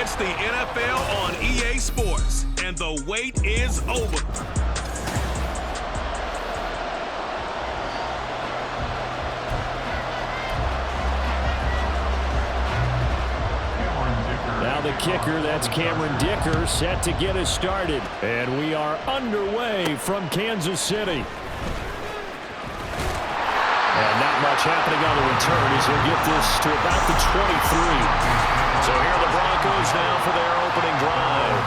It's the NFL on EA Sports, and the wait is over. Now the kicker, that's Cameron Dicker, set to get us started. And we are underway from Kansas City. And not much happening on the return as he'll get this to about the 23. So here are the Broncos now for their opening drive.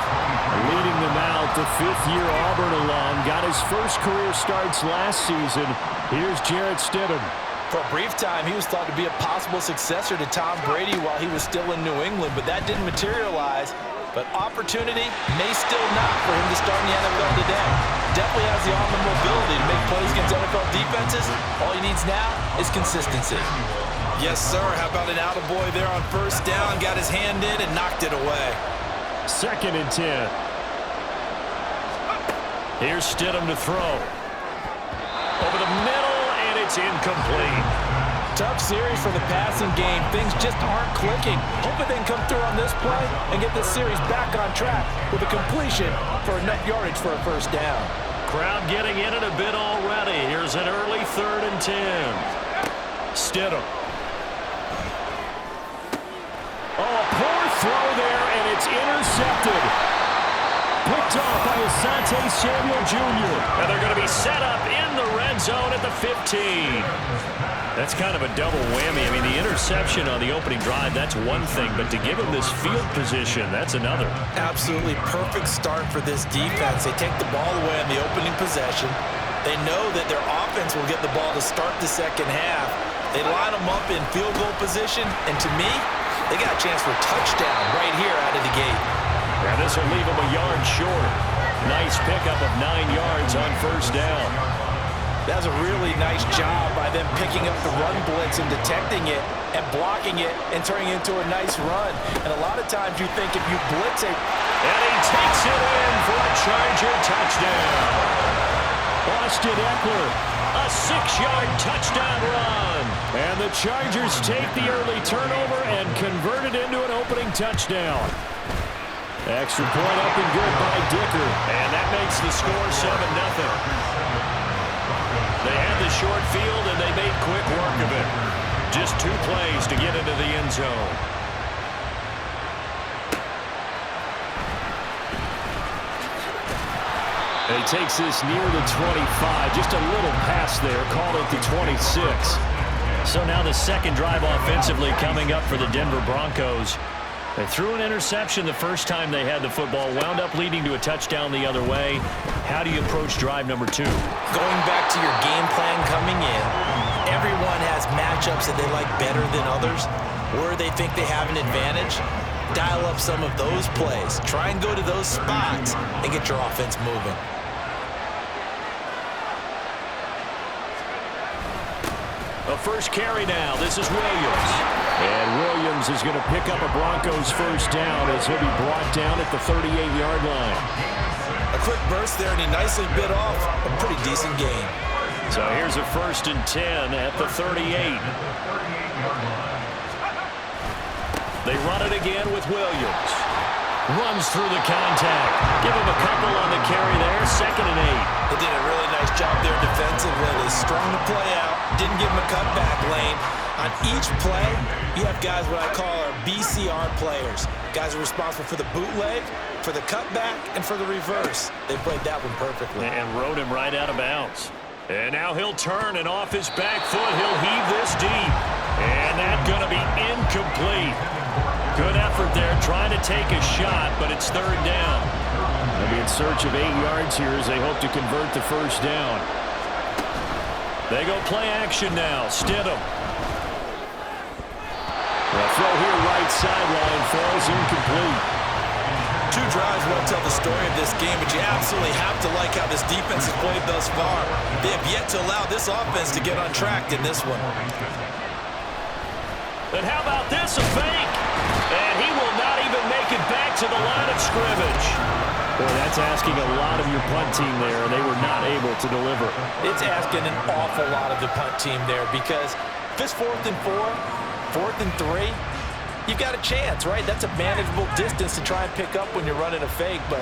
Leading them out, the fifth-year Auburn alum got his first career starts last season. Here's Jarrett Stidham. For a brief time, he was thought to be a possible successor to Tom Brady while he was still in New England, but that didn't materialize. But opportunity may still not for him to start in the NFL today. Definitely has the arm and mobility to make plays against NFL defenses. All he needs now is consistency. Yes, sir. How about an attaboy there on first down? Got his hand in and knocked it away. 2nd and 10. Here's Stidham to throw. Over the middle, and it's incomplete. Tough series for the passing game. Things just aren't clicking. Hoping they can come through on this play and get this series back on track with a completion for enough yardage for a first down. Crowd getting in it a bit already. Here's an early 3rd and 10. Stidham. Oh, a poor throw there, and it's intercepted. Picked off by Asante Samuel Jr. And they're going to be set up in the red zone at the 15. That's kind of a double whammy. I mean, the interception on the opening drive, that's one thing, but to give him this field position, that's another. Absolutely perfect start for this defense. They take the ball away on the opening possession. They know that their offense will get the ball to start the second half. They line them up in field goal position, and to me, they got a chance for a touchdown right here out of the gate. And this will leave them a yard short. Nice pickup of 9 yards on first down. That's a really nice job by them picking up the run blitz and detecting it and blocking it and turning it into a nice run. And a lot of times you think if you blitz it. And he takes it in for a Charger touchdown. Austin Eckler, a 6-yard touchdown run. And the Chargers take the early turnover and convert it into an opening touchdown. Extra point up and good by Dicker. And that makes the score 7-0. They had the short field, and they made quick work of it. Just 2 plays to get into the end zone. And he takes this near the 25. Just a little pass there. Called it the 26. So now the second drive offensively coming up for the Denver Broncos. They threw an interception the first time they had the football, wound up leading to a touchdown the other way. How do you approach drive number 2? Going back to your game plan coming in, everyone has matchups that they like better than others, where they think they have an advantage. Dial up some of those plays. Try and go to those spots and get your offense moving. A first carry now. This is Williams. And Williams is going to pick up a Broncos first down as he'll be brought down at the 38-yard line. A quick burst there, and he nicely bit off a pretty decent gain. So here's a 1st and 10 at the 38. They run it again with Williams. Runs through the contact. Give him a couple on the carry there. 2nd and 8. They did a really nice job there defensively. They strung the play out. Didn't give him a cutback lane. On each play, you have guys what I call our BCR players. Guys are responsible for the bootleg, for the cutback, and for the reverse. They played that one perfectly. And rode him right out of bounds. And now he'll turn, and off his back foot, he'll heave this deep. And that's going to be incomplete. Good effort there, trying to take a shot, but it's 3rd down. They'll be in search of 8 yards here as they hope to convert the first down. They go play action now. Stidham. The throw here right sideline falls incomplete. 2 drives won't tell the story of this game, but you absolutely have to like how this defense has played thus far. They have yet to allow this offense to get on track in this one. And how about this, a fake? And he will not even make it back to the line of scrimmage. Boy, that's asking a lot of your punt team there, and they were not able to deliver. It's asking an awful lot of the punt team there because if it's 4th and 4, 4th and 3, you've got a chance, right? That's a manageable distance to try and pick up when you're running a fake, but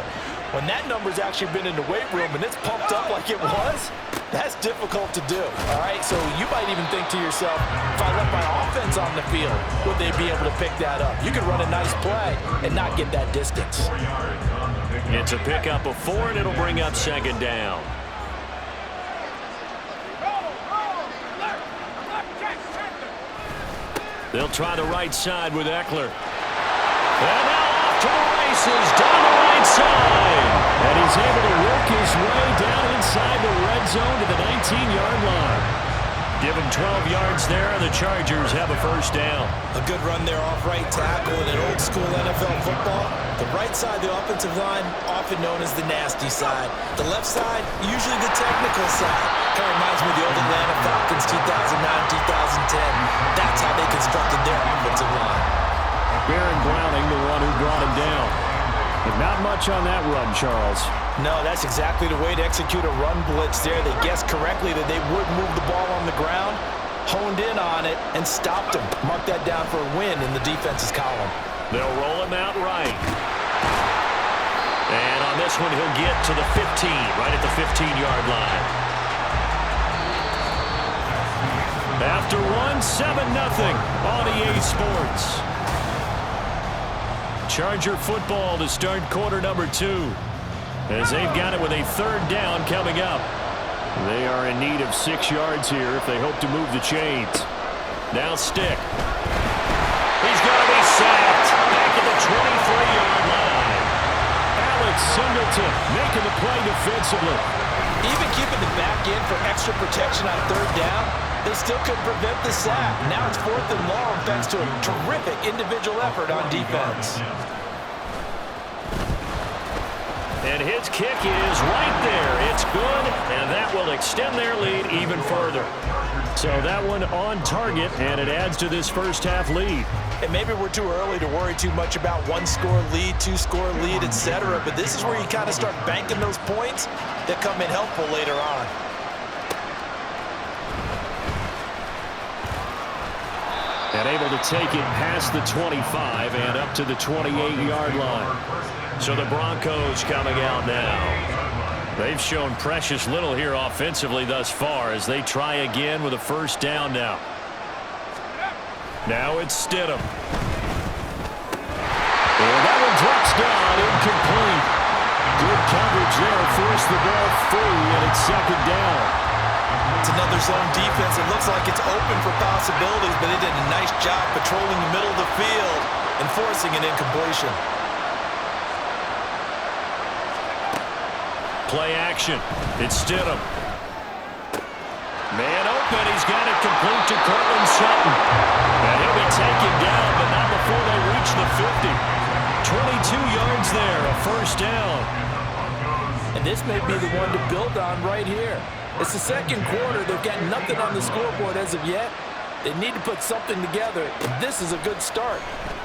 when that number's actually been in the weight room and it's pumped up like it was, that's difficult to do, all right? So you might even think to yourself, if I left my offense on the field, would they be able to pick that up? You could run a nice play and not get that distance. It's a pickup of 4, and it'll bring up second down. They'll try the right side with Eckler. And now off to the races down the right side. And he's able to work his way down inside the red zone to the 19-yard line. Give him 12 yards there, and the Chargers have a first down. A good run there off right tackle in an old-school NFL football. The right side of the offensive line, often known as the nasty side. The left side, usually the technical side. Kind of reminds me of the old Atlanta Falcons 2009-2010. That's how they constructed their offensive line. Baron Browning, the one who brought him down. But not much on that run, Charles. No, that's exactly the way to execute a run blitz there. They guessed correctly that they would move the ball on the ground, honed in on it, and stopped him. Mark that down for a win in the defense's column. They'll roll him out right. And on this one, he'll get to the 15, right at the 15-yard line. After one, 7-0 on EA Sports. Charger football to start quarter number 2. As they've got it with a third down coming up. They are in need of 6 yards here if they hope to move the chains. Now stick. He's going to be sacked back at the 23-yard line. Alex Singleton making the play defensively. Even keeping the back end for extra protection on third down, they still couldn't prevent the sack. Now it's 4th and long thanks to a terrific individual effort on defense. And his kick is right there. It's good, and that will extend their lead even further. So that one on target, and it adds to this first half lead. And maybe we're too early to worry too much about 1-score lead, 2-score lead, etc. But this is where you kind of start banking those points that come in helpful later on. And able to take it past the 25 and up to the 28-yard line. So the Broncos coming out now. They've shown precious little here offensively thus far as they try again with a first down now. Now it's Stidham. And that one drops down, incomplete. Good coverage there, forced the ball free, and it's second down. It's another zone defense. It looks like it's open for possibilities, but they did a nice job patrolling the middle of the field and forcing an incompletion. Play action. It's Stidham. Man open. He's got it complete to Cortland Sutton. And he'll be taken down, but not before they reach the 50. 22 yards there, a first down. And this may be the one to build on right here. It's the second quarter. They've got nothing on the scoreboard as of yet. They need to put something together, and this is a good start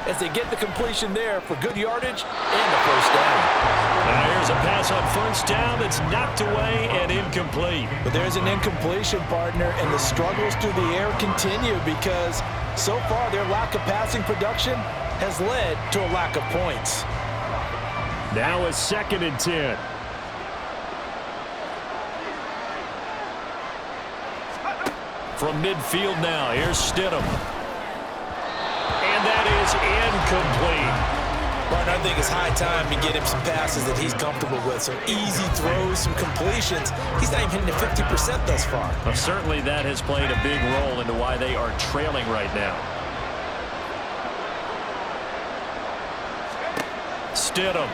as they get the completion there for good yardage and the first down. Now here's a pass on first down that's knocked away and incomplete. But there's an incompletion, partner, and the struggles through the air continue because so far their lack of passing production has led to a lack of points. Now a 2nd and 10. From midfield now, here's Stidham. And that is incomplete. Martin, I think it's high time to get him some passes that he's comfortable with. Some easy throws, some completions. He's not even hitting the 50% thus far. Well, certainly that has played a big role into why they are trailing right now. Stidham.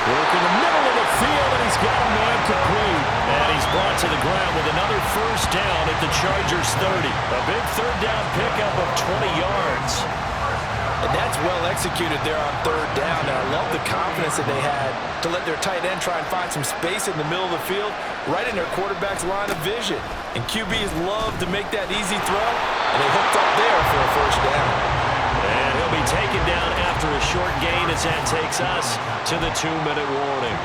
Working the middle of the field, and he's got a man complete. And he's brought to the ground with another first down at the Chargers 30. A big third down pickup of 20 yards. And that's well executed there on third down. And I love the confidence that they had to let their tight end try and find some space in the middle of the field, right in their quarterback's line of vision. And QBs love to make that easy throw, and they hooked up there for a first down. And he'll be taken down after a short gain as that takes us to the 2-minute warning.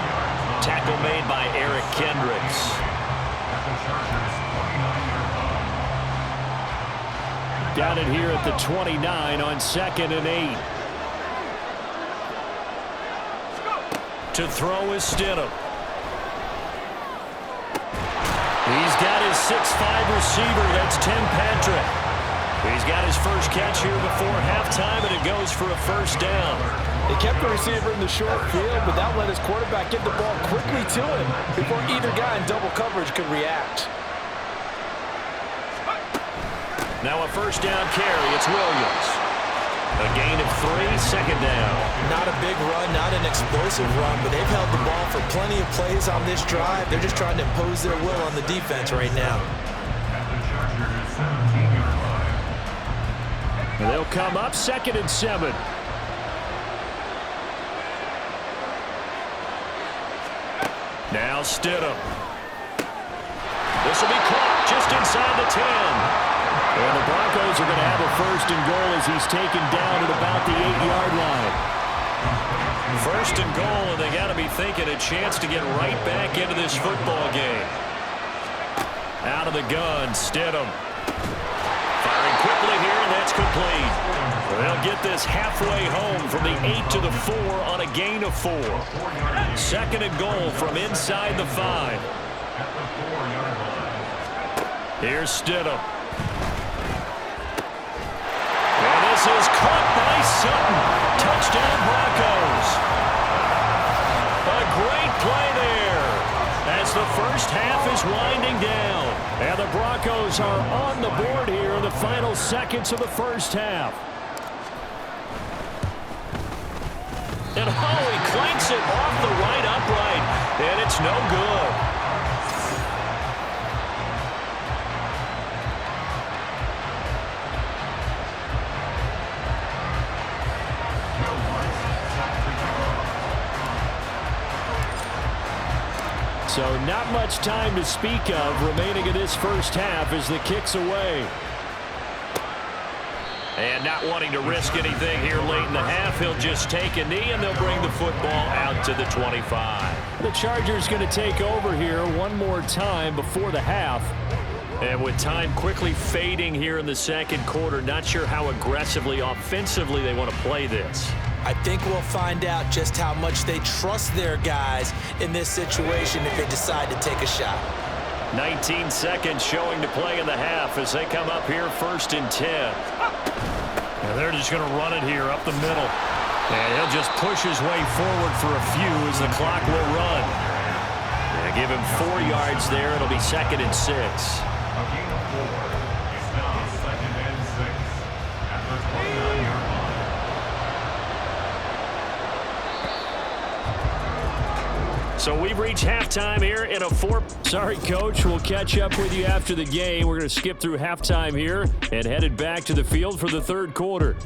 Tackle made by Eric Kendricks. Got it here at the 29 on 2nd and 8. To throw is Stidham. He's got his 6'5 receiver. That's Tim Patrick. He's got his first catch here before halftime, and it goes for a first down. They kept the receiver in the short field, but that let his quarterback get the ball quickly to him before either guy in double coverage could react. Now a first down carry. It's Williams. A gain of 3, second down. Not a big run, not an explosive run, but they've held the ball for plenty of plays on this drive. They're just trying to impose their will on the defense right now. They'll come up 2nd and 7. Now Stidham. This will be caught just inside the 10. And the Broncos are going to have a first and goal as he's taken down at about the 8-yard line. First and goal, and they got to be thinking a chance to get right back into this football game. Out of the gun, Stidham. Firing quickly here, and that's complete. They'll get this halfway home from the 8 to the 4 on a gain of 4. Second and goal from inside the 5. Here's Stidham. And this is caught by Sutton. Touchdown Broncos. A great play there as the first half is winding down. And the Broncos are on the board here in the final seconds of the first half. And he clanks it off the right upright, and it's no good. So not much time to speak of remaining in this first half as the kick's away. And not wanting to risk anything here late in the half, he'll just take a knee, and they'll bring the football out to the 25. The Chargers going to take over here one more time before the half. And with time quickly fading here in the second quarter, not sure how aggressively, offensively they want to play this. I think we'll find out just how much they trust their guys in this situation if they decide to take a shot. 19 seconds showing to play in the half as they come up here 1st and 10. And they're just going to run it here up the middle. And he'll just push his way forward for a few as the clock will run. And give him 4 yards there. It'll be 2nd and 6. So we've reached halftime here in a 4. Sorry, Coach. We'll catch up with you after the game. We're going to skip through halftime here and headed back to the field for the third quarter.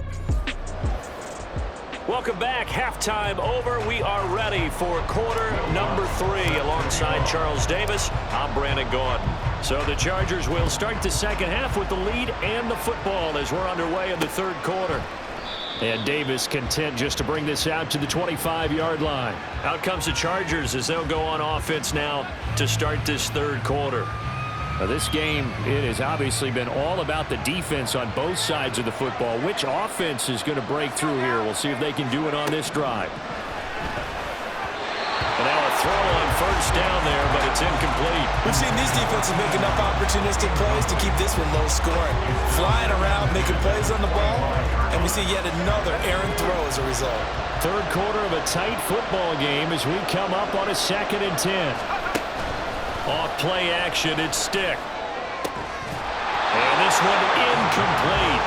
Welcome back. Halftime over. We are ready for quarter number 3 alongside Charles Davis. I'm Brandon Gordon. So the Chargers will start the second half with the lead and the football as we're underway in the third quarter. And Davis content just to bring this out to the 25-yard line. Out comes the Chargers as they'll go on offense now to start this third quarter. Now this game, it has obviously been all about the defense on both sides of the football. Which offense is going to break through here? We'll see if they can do it on this drive. And now a throw on first down there, but it's incomplete. We've seen these defenses make enough opportunistic plays to keep this one low scoring. Flying around, making plays on the ball, and we see yet another errant throw as a result. Third quarter of a tight football game as we come up on a 2nd and 10. Off play action, it's Stick. And this one incomplete.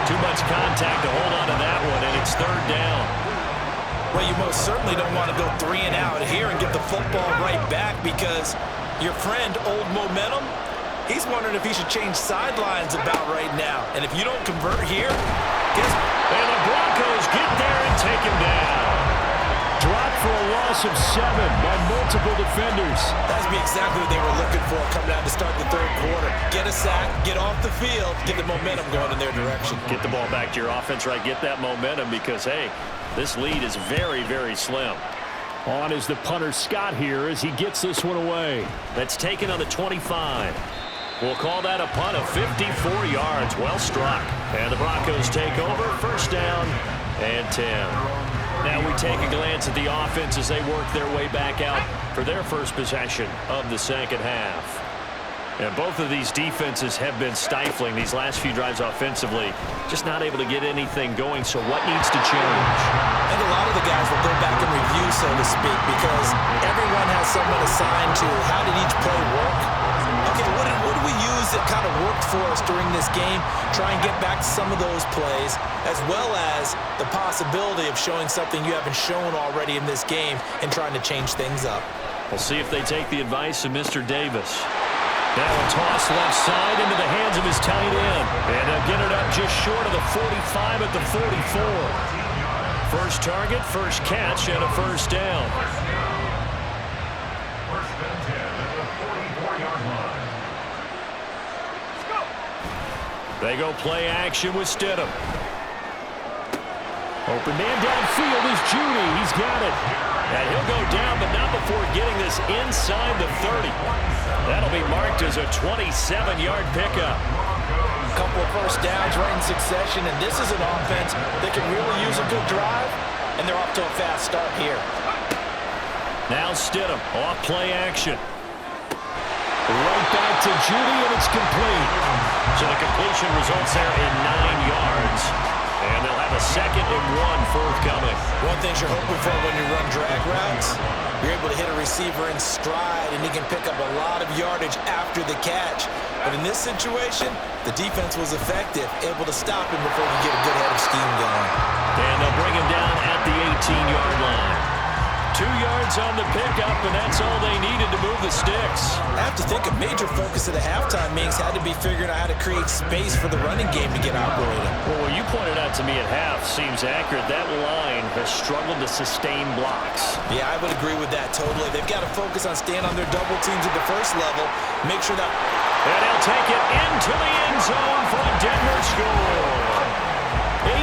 Too much contact to hold on to that one, and it's 3rd down. Well, you most certainly don't want to go 3 and out here and get the football right back because your friend, Old Momentum, he's wondering if he should change sidelines about right now. And if you don't convert here, guess what? And the Broncos get there and take him down. Dropped for a loss of 7 by multiple defenders. That's exactly what they were looking for coming out to start the third quarter. Get a sack, get off the field, get the momentum going in their direction. Get the ball back to your offense, right? Get that momentum because, hey, this lead is very, very slim. On is the punter Scott here as he gets this one away. That's taken on the 25. We'll call that a punt of 54 yards. Well struck. And the Broncos take over. First down and 10. Now we take a glance at the offense as they work their way back out for their first possession of the second half. And both of these defenses have been stifling these last few drives offensively. Just not able to get anything going, so what needs to change? I think a lot of the guys will go back and review, so to speak, because everyone has someone assigned to how did each play work. Okay, what did we use that kind of worked for us during this game? Try and get back to some of those plays, as well as the possibility of showing something you haven't shown already in this game and trying to change things up. We'll see if they take the advice of Mr. Davis. Now a toss left side into the hands of his tight end. And they'll get it up just short of the 45 at the 44. First target, first catch, and a first down. They go play action with Stidham. Open man downfield is Judy. He's got it. And he'll go down, but not before getting this inside the 30. That'll be marked as a 27-yard pickup. A couple of first downs right in succession, and this is an offense that can really use a good drive, and they're off to a fast start here. Now Stidham off play action. Right back to Judy, and it's complete. So the completion results there in 9 yards. And they'll have a 2nd and 1 forthcoming. One thing you're hoping for when you run drag routes, you're able to hit a receiver in stride, and he can pick up a lot of yardage after the catch. But in this situation, the defense was effective, able to stop him before he get a good head of steam going. And they'll bring him down at the 18-yard line. 2 yards on the pickup, and that's all they needed to move the sticks. I have to think a major focus of the halftime meetings had to be figuring out how to create space for the running game to get operating. Well, what you pointed out to me at half seems accurate. That line has struggled to sustain blocks. Yeah, I would agree with that totally. They've got to focus on staying on their double teams at the first level, make sure that... And he'll take it into the end zone for a Denver score. 18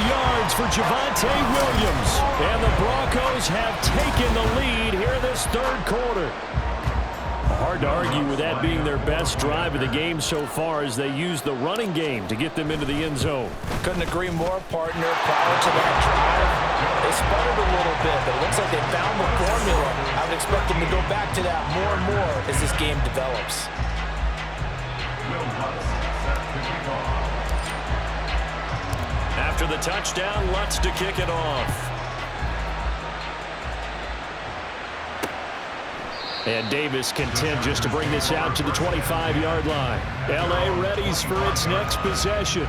yards for Javonte Williams. And the Broncos have taken the lead here in this third quarter. Hard to argue with that being their best drive of the game so far as they use the running game to get them into the end zone. Couldn't agree more, partner. Prior to that drive, they sputtered a little bit, but it looks like they found the formula. I would expect them to go back to that more and more as this game develops. After the touchdown, Lutz to kick it off. And Davis content just to bring this out to the 25-yard line. L.A. readies for its next possession.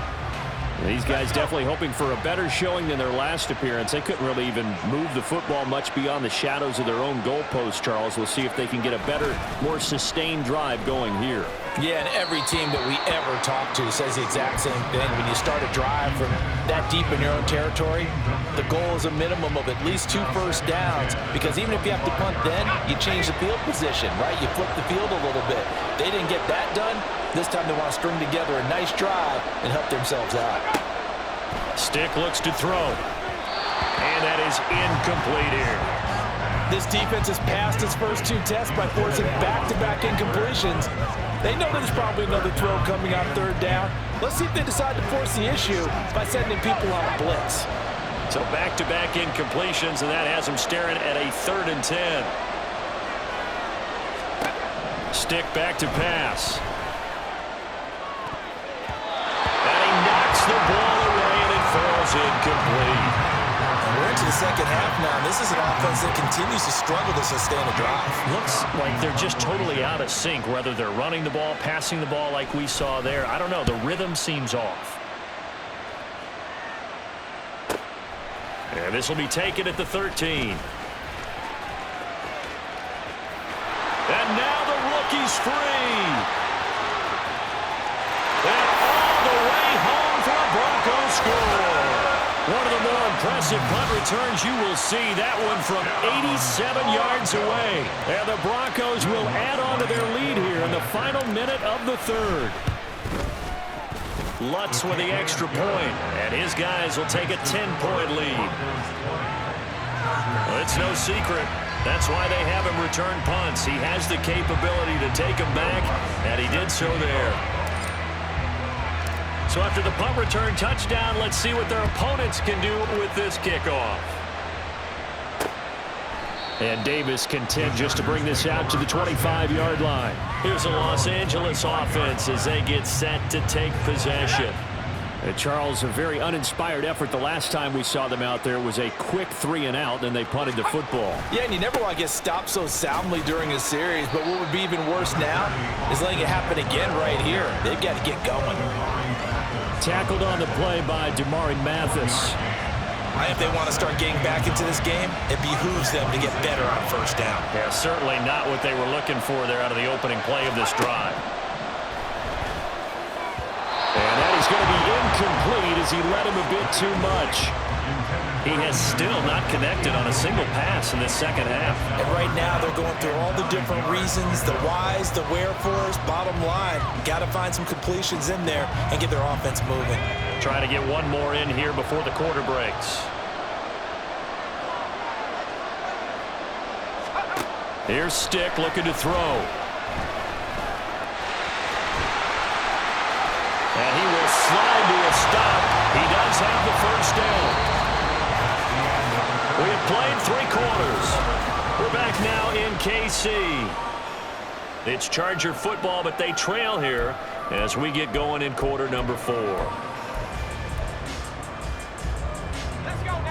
These guys definitely hoping for a better showing than their last appearance. They couldn't really even move the football much beyond the shadows of their own goalpost, Charles. We'll see if they can get a better, more sustained drive going here. Yeah, and every team that we ever talk to says the exact same thing. When you start a drive from that deep in your own territory, the goal is a minimum of at least 2 first downs, because even if you have to punt then, you change the field position, right? You flip the field a little bit. They didn't get that done. This time they want to string together a nice drive and help themselves out. Stick looks to throw. And that is incomplete here. This defense has passed its first 2 tests by forcing back-to-back incompletions. They know there's probably another throw coming on 3rd down. Let's see if they decide to force the issue by sending people on a blitz. So back-to-back incompletions, and that has them staring at a 3rd and 10. Stick back to pass. And he knocks the ball away, and it falls incomplete. And we're into the second half now. This is an offense that continues to struggle to sustain a drive. Looks like they're just totally out of sync, whether they're running the ball, passing the ball like we saw there. I don't know. The rhythm seems off. And this will be taken at the 13. And now the rookie's free. And all the way home for a Broncos score. One of the more impressive punt returns you will see. That one from 87 yards away. And the Broncos will add on to their lead here in the final minute of the 3rd. Lutz with the extra point, and his guys will take a 10-point lead. Well, it's no secret. That's why they have him return punts. He has the capability to take them back, and he did so there. So after the punt return touchdown, let's see what their opponents can do with this kickoff. And Davis content just to bring this out to the 25-yard line. Here's a Los Angeles offense as they get set to take possession. Charles, a very uninspired effort. The last time we saw them out there was a quick 3-and-out, and they punted the football. Yeah, and you never want to get stopped so soundly during a series, but what would be even worse now is letting it happen again right here. They've got to get going. Tackled on the play by Damari Mathis. If they want to start getting back into this game, it behooves them to get better on first down. Yeah, certainly not what they were looking for there out of the opening play of this drive. And that is going to be incomplete as he let him a bit too much. He has still not connected on a single pass in this second half. And right now they're going through all the different reasons, the whys, the wherefores. Bottom line, got to find some completions in there and get their offense moving. Trying to get one more in here before the quarter breaks. Here's Stick looking to throw. And he will slide to a stop. He does have the first down. We have played 3 quarters. We're back now in KC. It's Charger football, but they trail here as we get going in quarter number 4.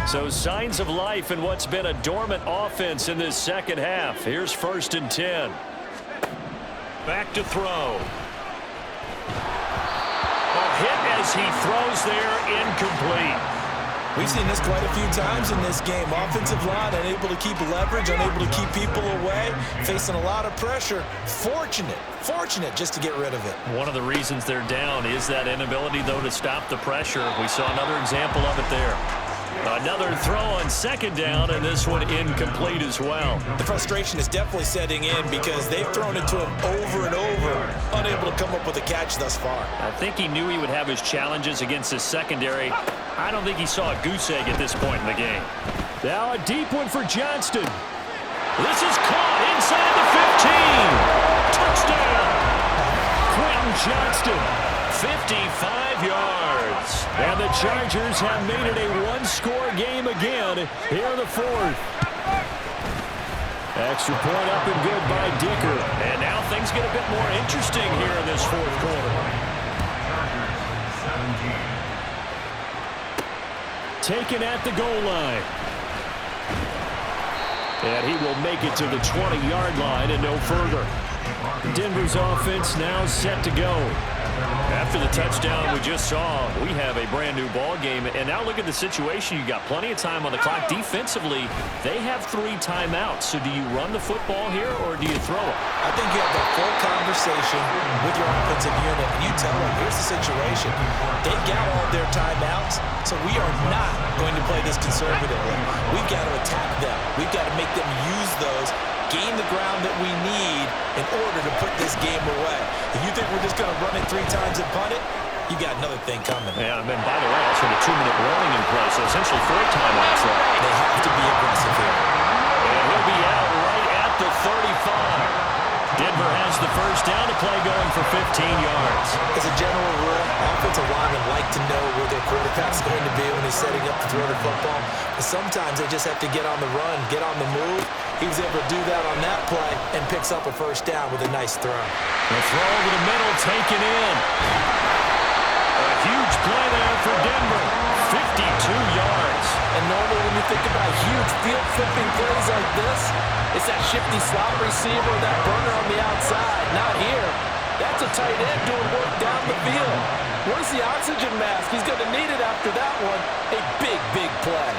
So signs of life in what's been a dormant offense in this second half. Here's 1st and 10. Back to throw. Hit as he throws there, incomplete. We've seen this quite a few times in this game. Offensive line unable to keep leverage, unable to keep people away, facing a lot of pressure. Fortunate just to get rid of it. One of the reasons they're down is that inability, though, to stop the pressure. We saw another example of it there. Another throw on 2nd down, and this one incomplete as well. The frustration is definitely setting in because they've thrown it to him over and over, unable to come up with a catch thus far. I think he knew he would have his challenges against his secondary. I don't think he saw a goose egg at this point in the game. Now a deep one for Johnston. This is caught inside the 15. Touchdown. Quentin Johnston, 55 yards. And the Chargers have made it a one-score game again here in the 4th. Extra point up and good by Dicker. And now things get a bit more interesting here in this 4th quarter. Taken at the goal line. And he will make it to the 20-yard line and no further. Denver's offense now set to go. After the touchdown we just saw, we have a brand-new ball game. And now look at the situation. You got plenty of time on the clock. Defensively, they have 3 timeouts. So do you run the football here or do you throw it? I think you have that full conversation with your offensive unit, and you tell them, here's the situation. They've got all their timeouts, so we are not going to play this conservatively. We've got to attack them. We've got to make them use those, gain the ground that we need in order to put this game away. If you think we're just going to run it 3 times and punt it, you got another thing coming. Yeah, and then by the way, also the 2-minute warning in play, so essentially 4 timeouts left. They have to be aggressive here. And he'll be out right at the 35. Denver has the first down, to play going for 15 yards. As a general rule, offensive linemen like to know where their quarterback's going to be when he's setting up to throw the football. But sometimes they just have to get on the run, get on the move. He was able to do that on that play and picks up a first down with a nice throw. The throw over the middle, taken in. A huge play there for Denver. 52 yards. And normally when you think about huge field-flipping plays like this, it's that shifty slot receiver, that burner on the outside. Not here. That's a tight end doing work down the field. Where's the oxygen mask? He's going to need it after that one. A big, big play.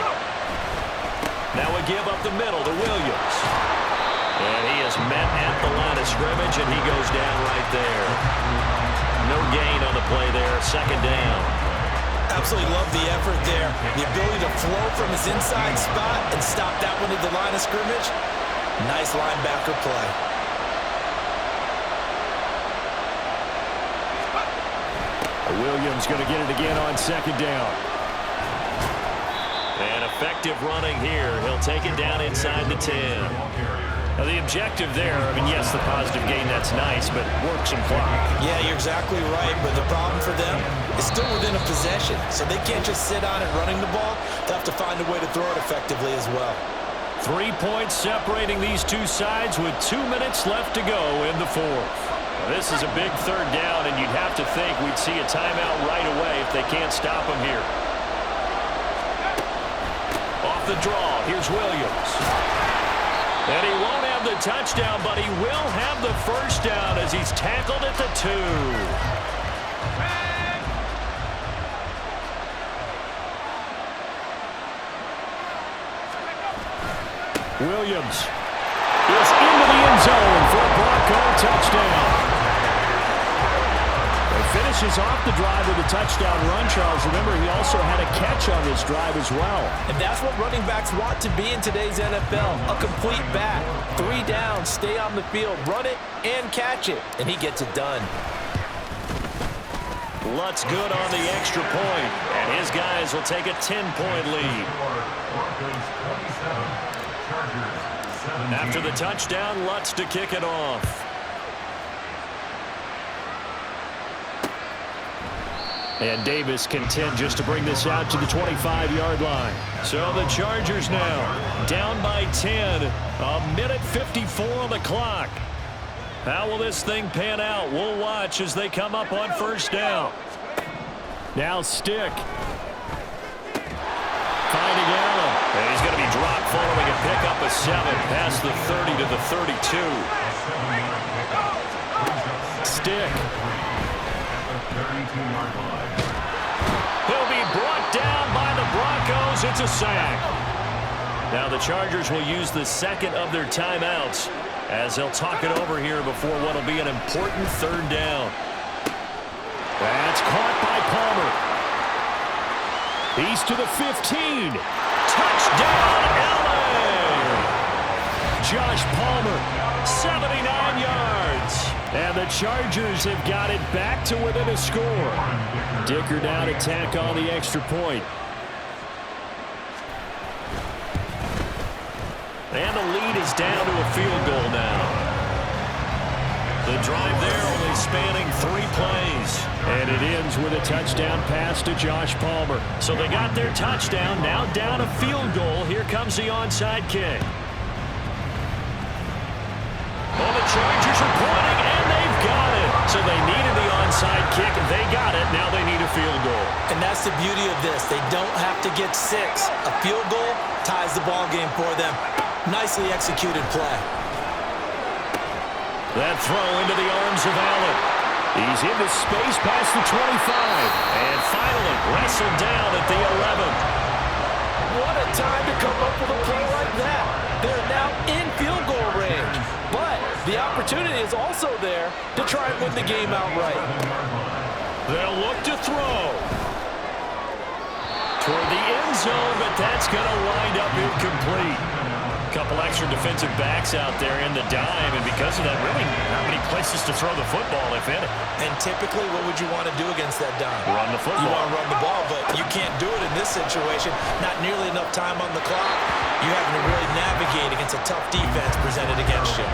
Now we give up the middle to Williams. And he is met at the line of scrimmage, and he goes down right there. No gain on the play there. 2nd down. Absolutely love the effort there. The ability to flow from his inside spot and stop that one at the line of scrimmage. Nice linebacker play. Williams going to get it again on 2nd down. And effective running here. He'll take it down inside the 10. Now the objective there, I mean, yes, the positive gain, that's nice, but work some clock. Yeah, you're exactly right, but the problem for them is still within a possession, so they can't just sit on it running the ball. They'll have to find a way to throw it effectively as well. 3 points separating these two sides with 2 minutes left to go in the fourth. This is a big third down, and you'd have to think we'd see a timeout right away if they can't stop them here. Off the draw, here's Williams. And he won't have the touchdown, but he will have the first down as he's tackled at the 2. Williams is into the end zone for a Bronco touchdown. He finishes off the drive with a touchdown run, Charles. Remember, he also had a catch on this drive as well. And that's what running backs want to be in today's NFL, a complete back. 3 downs, stay on the field, run it, and catch it. And he gets it done. Lutz good on the extra point, and his guys will take a 10-point lead. After the touchdown, Lutz to kick it off. And Davis content just to bring this out to the 25-yard line. So the Chargers now down by 10. A minute 54 on the clock. How will this thing pan out? We'll watch as they come up on first down. Now Stick. Finding Allen. And he's going to be dropped following a pickup of 7 past the 30 to the 32. Stick. He'll be brought down by the Broncos. It's a sack. Now the Chargers will use the second of their timeouts as they'll talk it over here before what will be an important third down. That's caught by Palmer. He's to the 15. Touchdown, Allen! Josh Palmer, 79 yards. And the Chargers have got it back to within a score. Dicker down to tack on the extra point. And the lead is down to a field goal now. The drive there only spanning 3 plays. And it ends with a touchdown pass to Josh Palmer. So they got their touchdown, now down a field goal. Here comes the onside kick. Well, the Chargers are pointing, and they've got it. So they needed the onside kick. They got it. Now they need a field goal. And that's the beauty of this. They don't have to get 6. A field goal ties the ball game for them. Nicely executed play. That throw into the arms of Allen. He's into space past the 25. And finally wrestled down at the 11. What a time to come up with a play like that. They're now in field goal range. But the opportunity is also there to try and win the game outright. They'll look to throw. Toward the end zone, but that's going to wind up incomplete. Couple extra defensive backs out there in the dime, and because of that, really not many places to throw the football, if any. And typically, what would you want to do against that dime? Run the football. You want to run the ball, but you can't do it in this situation. Not nearly enough time on the clock. You're having to really navigate against a tough defense presented against you.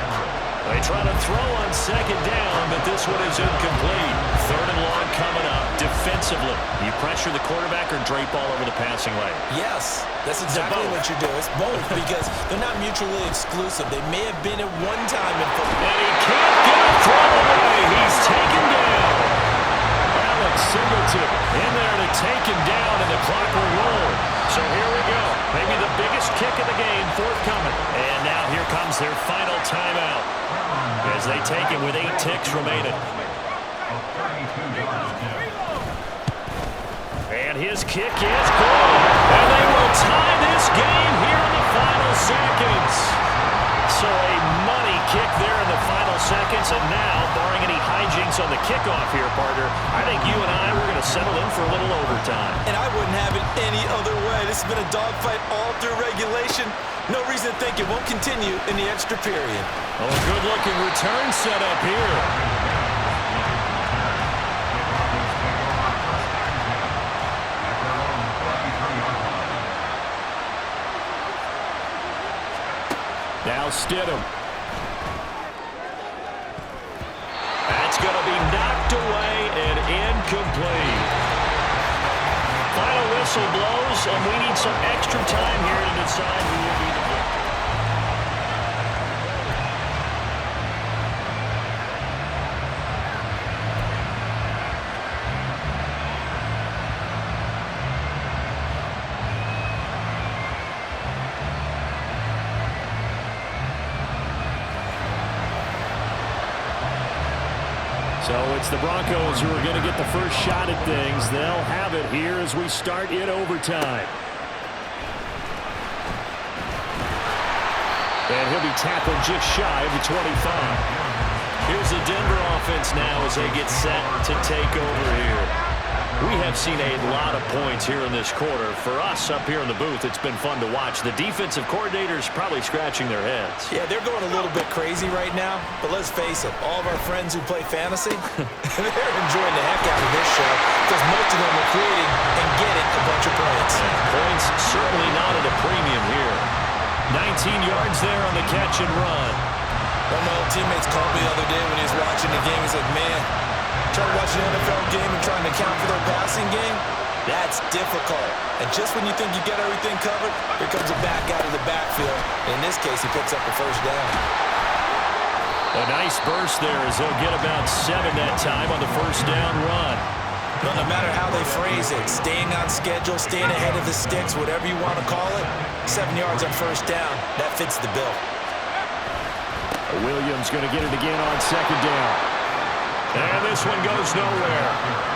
They try to throw on second down, but this one is incomplete. Third and long coming up. Defensively, you pressure the quarterback or drape all over the passing lane? Yes, that's exactly what you do. It's both because they're not mutually exclusive. They may have been at one time in football. And he can't get a throw away. He's taken down. Alex Singleton in there to take him down, and the clock will roll. So here we go. Maybe the biggest kick of the game forthcoming. And now here comes their final timeout as they take it with 8 ticks remaining. And his kick is good. And they will tie this game here in the final seconds. So a money kick there in the final seconds. And now, barring any hijinks on the kickoff here, partner, I think you and I, we're going to settle in for a little overtime. And I wouldn't have it any other way. This has been a dogfight all through regulation. No reason to think it won't continue in the extra period. Oh, a good-looking return set up here. Now Stidham. That's going to be knocked away and incomplete. Final whistle blows, and we need some extra time here to decide who will be the victor. So it's the Broncos who are going to get the first shot at things. They'll have it here as we start in overtime. And he'll be tackled just shy of the 25. Here's the Denver offense now as they get set to take over here. We have seen a lot of points here in this quarter. For us up here in the booth, it's been fun to watch. The defensive coordinators probably scratching their heads. Yeah, they're going a little bit crazy right now. But let's face it, all of our friends who play fantasy, they're enjoying the heck out of this show because most of them are creating and getting a bunch of points. Points certainly not at a premium here. 19 yards there on the catch and run. One of my old teammates called me the other day when he was watching the game. He said, man, trying to watch an NFL game and trying to count for their passing game, that's difficult. And just when you think you get everything covered, here comes a back out of the backfield. In this case, he picks up the first down. A nice burst there as they'll get about 7 that time on the first down run. But no matter how they phrase it, staying on schedule, staying ahead of the sticks, whatever you want to call it, 7 yards on first down, that fits the bill. Williams going to get it again on second down. And this one goes nowhere.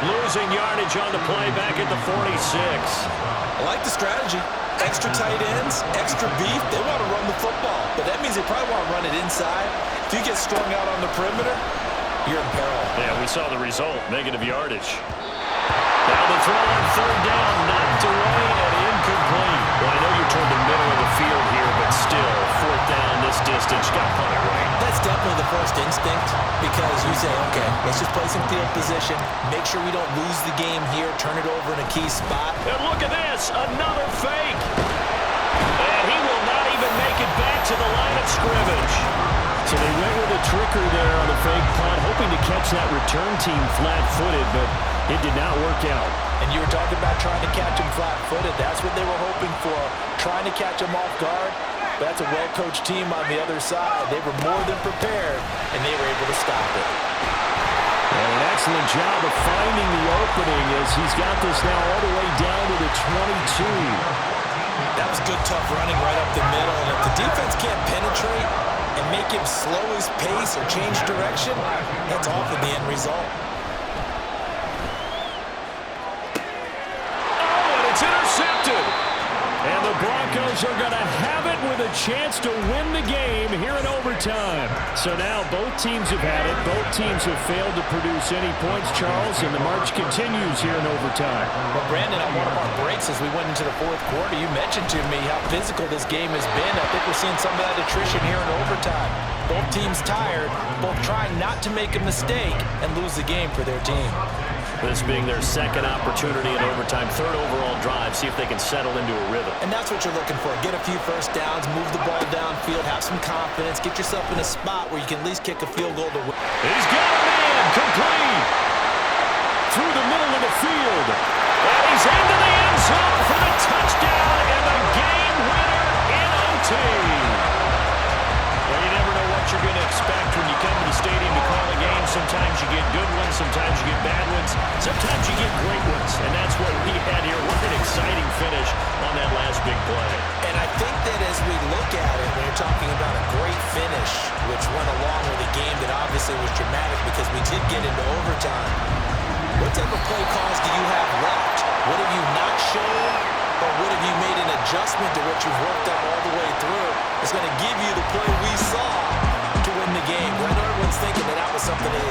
Losing yardage on the play back at the 46. I like the strategy. Extra tight ends, extra beef. They want to run the football, but that means they probably want to run it inside. If you get strung out on the perimeter, you're in peril. Yeah, we saw the result, negative yardage. Now the throw on third down, knocked away and incomplete. Well, I know you're toward the middle of the field here, but still, fourth down this distance, got put it right. That's definitely the first instinct because you say, okay, let's just play some field position, make sure we don't lose the game here, turn it over in a key spot. And look at this, another fake. And he will not even make it back to the line of scrimmage. So they went with a tricker there on the fake punt, hoping to catch that return team flat-footed, but it did not work out. And you were talking about trying to catch him flat-footed. That's what they were hoping for, trying to catch him off guard. But that's a well-coached team on the other side. They were more than prepared, and they were able to stop it. And an excellent job of finding the opening as he's got this now all the way down to the 22. That was good, tough running right up the middle. And if the defense can't penetrate and make him slow his pace or change direction, that's often the end result. Intercepted. And the Broncos are going to have it with a chance to win the game here in overtime. So now both teams have had it. Both teams have failed to produce any points, Charles, and the march continues here in overtime. Well, Brandon, on one of our breaks as we went into the fourth quarter, you mentioned to me how physical this game has been. I think we're seeing some of that attrition here in overtime. Both teams tired, both trying not to make a mistake and lose the game for their team. This being their second opportunity in overtime, third overall drive, see if they can settle into a rhythm. And that's what you're looking for. Get a few first downs, move the ball downfield, have some confidence, get yourself in a spot where you can at least kick a field goal to win. He's got a man, complete. Through the middle of the field. And he's into the end zone for the touchdown and the game winner in OT. Well, you never know what you're going to expect when you come to the stadium to call a game. Sometimes you get good ones, sometimes you get bad ones, sometimes you get great ones, and that's what we had here. What an exciting finish on that last big play. And I think that as we look at it, when you're talking about a great finish, which went along with a game that obviously was dramatic because we did get into overtime, what type of play calls do you have left? What have you not shown, or what have you made an adjustment to what you've worked out all the way through? It's going to give you the play we saw to win the game. I know everyone's thinking that that was something that